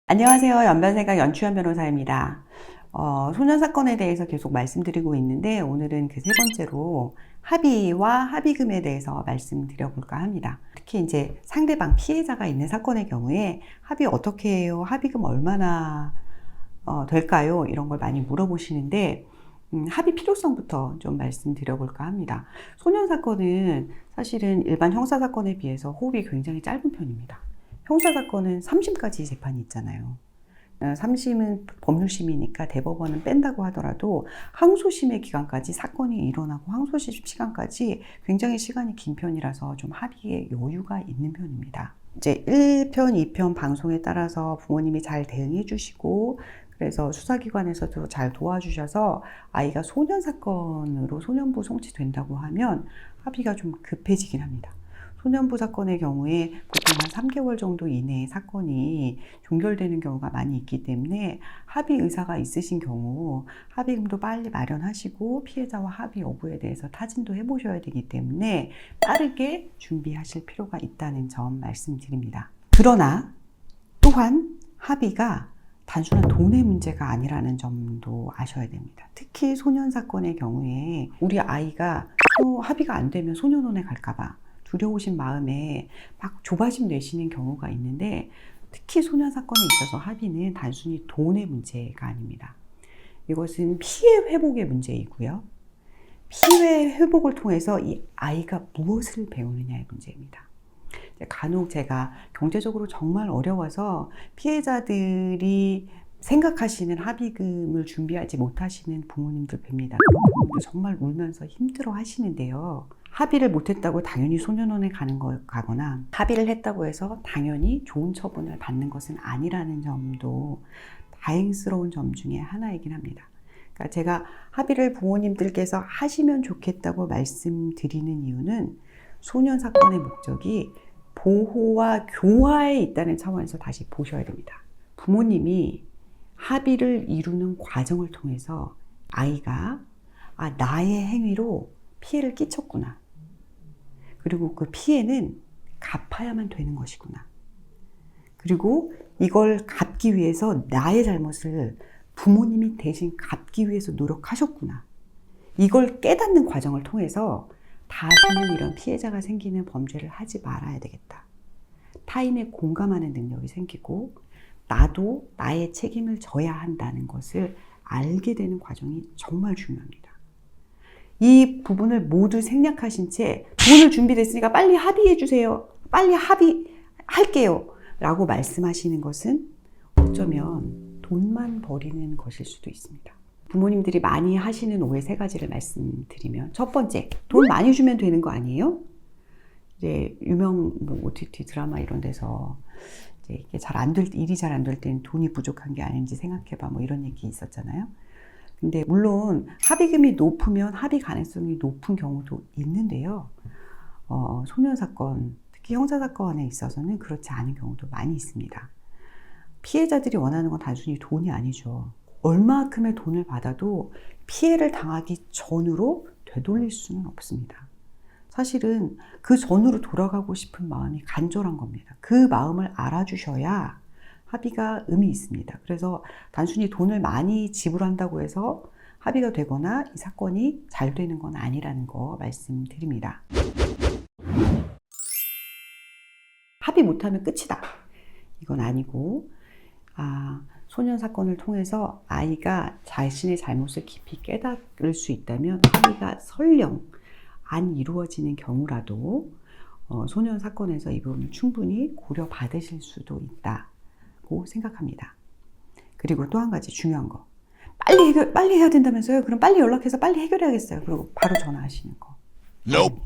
안녕하세요. 연변생각 연추연 변호사입니다. 소년 사건에 대해서 계속 말씀드리고 있는데 오늘은 그 세 번째로 합의와 합의금에 대해서 말씀드려볼까 합니다. 특히 이제 상대방 피해자가 있는 사건의 경우에 합의 어떻게 해요? 합의금 얼마나 될까요? 이런 걸 많이 물어보시는데 합의 필요성부터 좀 말씀드려볼까 합니다. 소년 사건은 사실은 일반 형사 사건에 비해서 호흡이 굉장히 짧은 편입니다. 형사사건은 3심까지 재판이 있잖아요. 3심은 법률심이니까 대법원은 뺀다고 하더라도 항소심의 기간까지 사건이 일어나고 항소심 시간까지 굉장히 시간이 긴 편이라서 좀 합의에 여유가 있는 편입니다. 이제 1편, 2편 방송에 따라서 부모님이 잘 대응해 주시고 그래서 수사기관에서도 잘 도와주셔서 아이가 소년 사건으로 소년부 송치된다고 하면 합의가 좀 급해지긴 합니다. 소년부 사건의 경우에 보통 한 3개월 정도 이내에 사건이 종결되는 경우가 많이 있기 때문에 합의 의사가 있으신 경우 합의금도 빨리 마련하시고 피해자와 합의 여부에 대해서 타진도 해보셔야 되기 때문에 빠르게 준비하실 필요가 있다는 점 말씀드립니다. 그러나 또한 합의가 단순한 돈의 문제가 아니라는 점도 아셔야 됩니다. 특히 소년 사건의 경우에 우리 아이가 합의가 안 되면 소년원에 갈까봐 두려우신 마음에 막 조바심 내시는 경우가 있는데 특히 소년 사건에 있어서 합의는 단순히 돈의 문제가 아닙니다. 이것은 피해 회복의 문제이고요. 피해 회복을 통해서 이 아이가 무엇을 배우느냐의 문제입니다. 간혹 제가 경제적으로 정말 어려워서 피해자들이 생각하시는 합의금을 준비하지 못하시는 부모님들 뵙니다. 그런 부모님들 정말 울면서 힘들어 하시는데요. 합의를 못했다고 당연히 소년원에 가거나 합의를 했다고 해서 당연히 좋은 처분을 받는 것은 아니라는 점도 다행스러운 점 중에 하나이긴 합니다. 그러니까 제가 합의를 부모님들께서 하시면 좋겠다고 말씀드리는 이유는 소년 사건의 목적이 보호와 교화에 있다는 차원에서 다시 보셔야 됩니다. 부모님이 합의를 이루는 과정을 통해서 아이가 나의 행위로 피해를 끼쳤구나. 그리고 그 피해는 갚아야만 되는 것이구나. 그리고 이걸 갚기 위해서 나의 잘못을 부모님이 대신 갚기 위해서 노력하셨구나. 이걸 깨닫는 과정을 통해서 다시는 이런 피해자가 생기는 범죄를 하지 말아야 되겠다. 타인의 공감하는 능력이 생기고 나도 나의 책임을 져야 한다는 것을 알게 되는 과정이 정말 중요합니다. 이 부분을 모두 생략하신 채 돈을 준비됐으니까 빨리 합의해 주세요. 빨리 합의할게요. 라고 말씀하시는 것은 어쩌면 돈만 버리는 것일 수도 있습니다. 부모님들이 많이 하시는 오해 세 가지를 말씀드리면 첫 번째, 돈 많이 주면 되는 거 아니에요? 이제 유명 OTT 드라마 이런 데서 이제 이게 일이 잘 안 될 때는 돈이 부족한 게 아닌지 생각해봐 이런 얘기 있었잖아요. 근데 물론 합의금이 높으면 합의 가능성이 높은 경우도 있는데요. 소년 사건, 특히 형사 사건에 있어서는 그렇지 않은 경우도 많이 있습니다. 피해자들이 원하는 건 단순히 돈이 아니죠. 얼마큼의 돈을 받아도 피해를 당하기 전으로 되돌릴 수는 없습니다. 사실은 그 전으로 돌아가고 싶은 마음이 간절한 겁니다. 그 마음을 알아주셔야 합의가 의미 있습니다. 그래서 단순히 돈을 많이 지불한다고 해서 합의가 되거나 이 사건이 잘 되는 건 아니라는 거 말씀드립니다. 합의 못하면 끝이다. 이건 아니고 소년 사건을 통해서 아이가 자신의 잘못을 깊이 깨달을 수 있다면 합의가 설령 안 이루어지는 경우라도 소년 사건에서 이 부분을 충분히 고려받으실 수도 있다고 생각합니다. 그리고 또 한 가지 중요한 거. 빨리 해야 된다면서요? 그럼 빨리 연락해서 빨리 해결해야겠어요. 그리고 바로 전화하시는 거. Nope.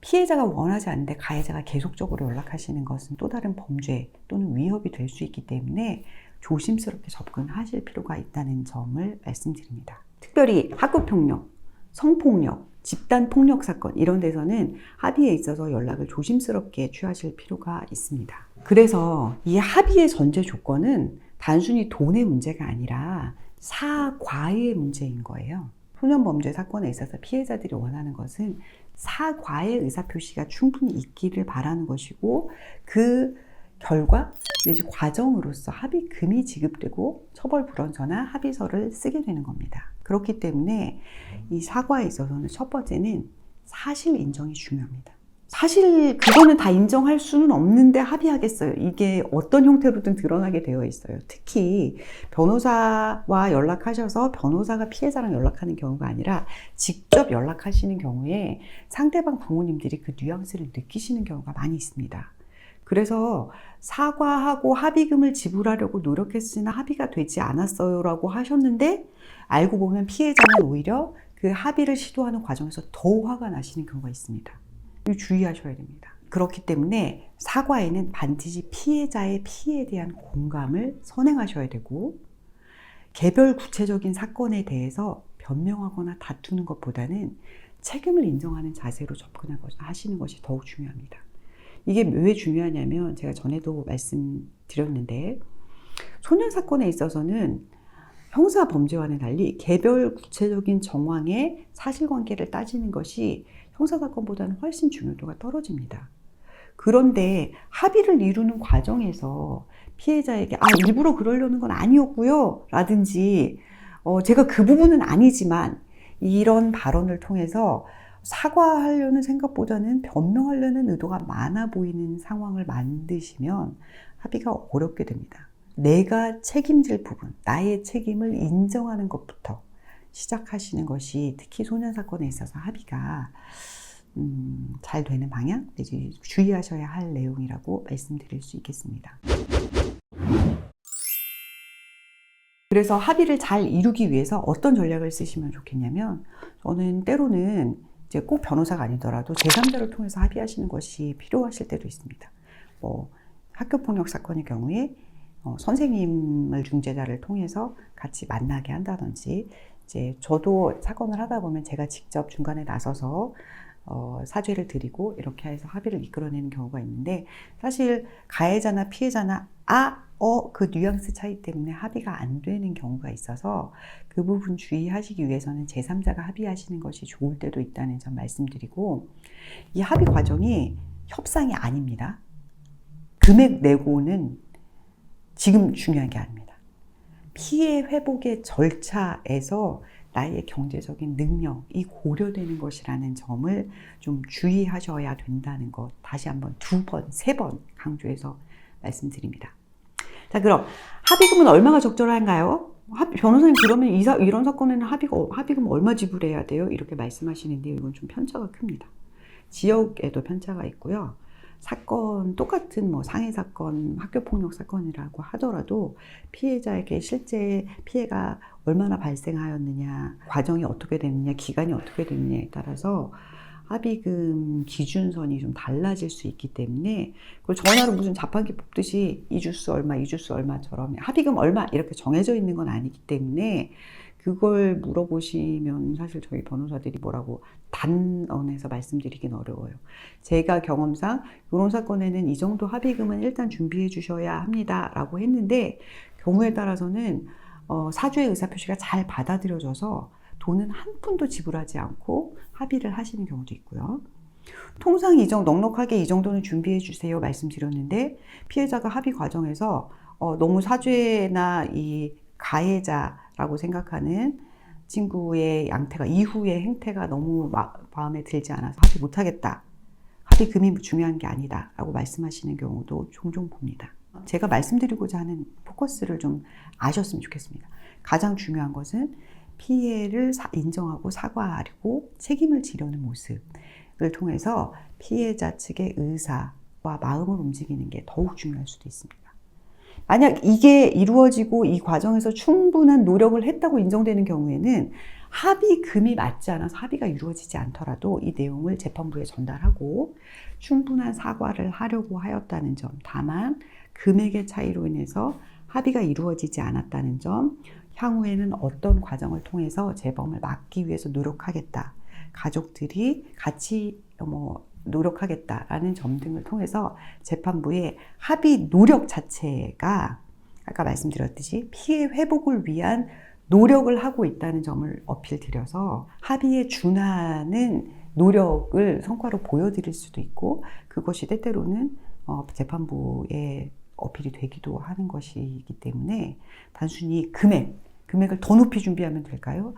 피해자가 원하지 않는데 가해자가 계속적으로 연락하시는 것은 또 다른 범죄 또는 위협이 될 수 있기 때문에 조심스럽게 접근하실 필요가 있다는 점을 말씀드립니다. 특별히 학교폭력, 성폭력, 집단폭력 사건 이런 데서는 합의에 있어서 연락을 조심스럽게 취하실 필요가 있습니다. 그래서 이 합의의 전제 조건은 단순히 돈의 문제가 아니라 사과의 문제인 거예요. 소년범죄 사건에 있어서 피해자들이 원하는 것은 사과의 의사표시가 충분히 있기를 바라는 것이고 그 결과 내지 과정으로서 합의금이 지급되고 처벌 불원서나 합의서를 쓰게 되는 겁니다. 그렇기 때문에 이 사과에 있어서는 첫 번째는 사실 인정이 중요합니다. 사실 그거는 다 인정할 수는 없는데 합의하겠어요. 이게 어떤 형태로든 드러나게 되어 있어요. 특히 변호사와 연락하셔서 변호사가 피해자랑 연락하는 경우가 아니라 직접 연락하시는 경우에 상대방 부모님들이 그 뉘앙스를 느끼시는 경우가 많이 있습니다. 그래서 사과하고 합의금을 지불하려고 노력했으나 합의가 되지 않았어요 라고 하셨는데 알고 보면 피해자는 오히려 그 합의를 시도하는 과정에서 더 화가 나시는 경우가 있습니다. 이거 주의하셔야 됩니다. 그렇기 때문에 사과에는 반드시 피해자의 피해에 대한 공감을 선행하셔야 되고 개별 구체적인 사건에 대해서 변명하거나 다투는 것보다는 책임을 인정하는 자세로 접근하시는 것이 더욱 중요합니다. 이게 왜 중요하냐면 제가 전에도 말씀드렸는데 소년 사건에 있어서는 형사 범죄와는 달리 개별 구체적인 정황의 사실관계를 따지는 것이 형사 사건보다는 훨씬 중요도가 떨어집니다. 그런데 합의를 이루는 과정에서 피해자에게 일부러 그러려는 건 아니었고요 라든지 제가 그 부분은 아니지만 이런 발언을 통해서 사과하려는 생각보다는 변명하려는 의도가 많아 보이는 상황을 만드시면 합의가 어렵게 됩니다. 내가 책임질 부분, 나의 책임을 인정하는 것부터 시작하시는 것이 특히 소년 사건에 있어서 합의가 잘 되는 방향, 내지 주의하셔야 할 내용이라고 말씀드릴 수 있겠습니다. 그래서 합의를 잘 이루기 위해서 어떤 전략을 쓰시면 좋겠냐면 저는 때로는 이제 꼭 변호사가 아니더라도 제3자를 통해서 합의하시는 것이 필요하실 때도 있습니다. 학교폭력 사건의 경우에 선생님을 중재자를 통해서 같이 만나게 한다든지 이제 저도 사건을 하다 보면 제가 직접 중간에 나서서 사죄를 드리고 이렇게 해서 합의를 이끌어내는 경우가 있는데 사실 가해자나 피해자나 그 뉘앙스 차이 때문에 합의가 안 되는 경우가 있어서 그 부분 주의하시기 위해서는 제3자가 합의하시는 것이 좋을 때도 있다는 점 말씀드리고 이 합의 과정이 협상이 아닙니다. 금액 내고는 지금 중요한 게 아닙니다. 피해 회복의 절차에서 나의 경제적인 능력이 고려되는 것이라는 점을 좀 주의하셔야 된다는 것 다시 한번 2번, 3번 강조해서 말씀드립니다. 자, 그럼 합의금은 얼마가 적절한가요? 변호사님 그러면 이런 사건에는 합의금 얼마 지불해야 돼요? 이렇게 말씀하시는데 이건 좀 편차가 큽니다. 지역에도 편차가 있고요. 사건 똑같은 상해 사건, 학교폭력 사건이라고 하더라도 피해자에게 실제 피해가 얼마나 발생하였느냐, 과정이 어떻게 됐느냐, 기간이 어떻게 됐느냐에 따라서 합의금 기준선이 좀 달라질 수 있기 때문에 그걸 전화로 무슨 자판기 뽑듯이 이 주수 얼마처럼 합의금 얼마 이렇게 정해져 있는 건 아니기 때문에 그걸 물어보시면 사실 저희 변호사들이 뭐라고 단언해서 말씀드리긴 어려워요. 제가 경험상 이런 사건에는 이 정도 합의금은 일단 준비해 주셔야 합니다 라고 했는데 경우에 따라서는 사주의 의사표시가 잘 받아들여져서 돈은 한 푼도 지불하지 않고 합의를 하시는 경우도 있고요. 통상 넉넉하게 이 정도는 준비해 주세요 말씀드렸는데 피해자가 합의 과정에서 너무 사죄나 이 가해자라고 생각하는 친구의 양태가 이후의 행태가 너무 마음에 들지 않아서 합의 못하겠다. 합의금이 중요한 게 아니다 라고 말씀하시는 경우도 종종 봅니다. 제가 말씀드리고자 하는 포커스를 좀 아셨으면 좋겠습니다. 가장 중요한 것은 피해를 인정하고 사과하려고 책임을 지려는 모습을 통해서 피해자 측의 의사와 마음을 움직이는 게 더욱 중요할 수도 있습니다. 만약 이게 이루어지고 이 과정에서 충분한 노력을 했다고 인정되는 경우에는 합의금이 맞지 않아서 합의가 이루어지지 않더라도 이 내용을 재판부에 전달하고 충분한 사과를 하려고 하였다는 점, 다만 금액의 차이로 인해서 합의가 이루어지지 않았다는 점, 향후에는 어떤 과정을 통해서 재범을 막기 위해서 노력하겠다. 가족들이 같이 노력하겠다라는 점 등을 통해서 재판부의 합의 노력 자체가 아까 말씀드렸듯이 피해 회복을 위한 노력을 하고 있다는 점을 어필드려서 합의에 준하는 노력을 성과로 보여드릴 수도 있고 그것이 때때로는 재판부의 어필이 되기도 하는 것이기 때문에 단순히 금액을 더 높이 준비하면 될까요?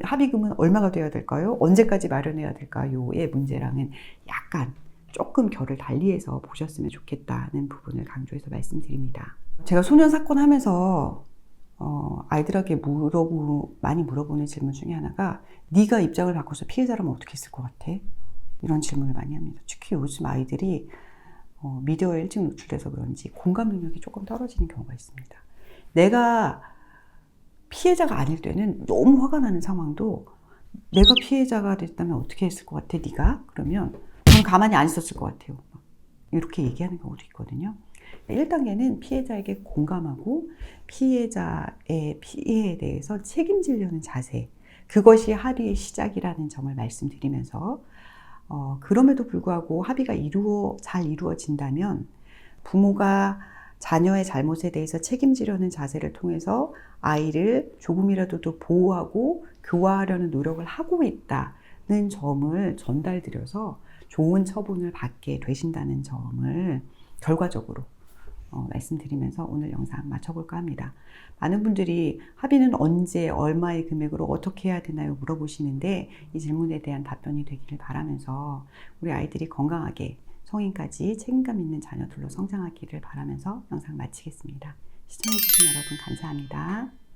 합의금은 얼마가 돼야 될까요? 언제까지 마련해야 될까요?의 문제랑은 약간 조금 결을 달리해서 보셨으면 좋겠다는 부분을 강조해서 말씀드립니다. 제가 소년 사건 하면서 아이들에게 많이 물어보는 질문 중에 하나가 네가 입장을 바꿔서 피해자라면 어떻게 했을 것 같아? 이런 질문을 많이 합니다. 특히 요즘 아이들이 미디어에 일찍 노출돼서 그런지 공감 능력이 조금 떨어지는 경우가 있습니다. 내가 피해자가 아닐 때는 너무 화가 나는 상황도 내가 피해자가 됐다면 어떻게 했을 것 같아? 네가? 그러면 저는 가만히 안 있었을 것 같아요. 이렇게 얘기하는 경우도 있거든요. 1단계는 피해자에게 공감하고 피해자의 피해에 대해서 책임지려는 자세, 그것이 합의의 시작이라는 점을 말씀드리면서 그럼에도 불구하고 합의가 잘 이루어진다면 부모가 자녀의 잘못에 대해서 책임지려는 자세를 통해서 아이를 조금이라도 더 보호하고 교화하려는 노력을 하고 있다는 점을 전달드려서 좋은 처분을 받게 되신다는 점을 결과적으로 말씀드리면서 오늘 영상 마쳐볼까 합니다. 많은 분들이 합의는 언제, 얼마의 금액으로 어떻게 해야 되나요? 물어보시는데 이 질문에 대한 답변이 되기를 바라면서 우리 아이들이 건강하게 성인까지 책임감 있는 자녀들로 성장하기를 바라면서 영상 마치겠습니다. 시청해주신 여러분 감사합니다.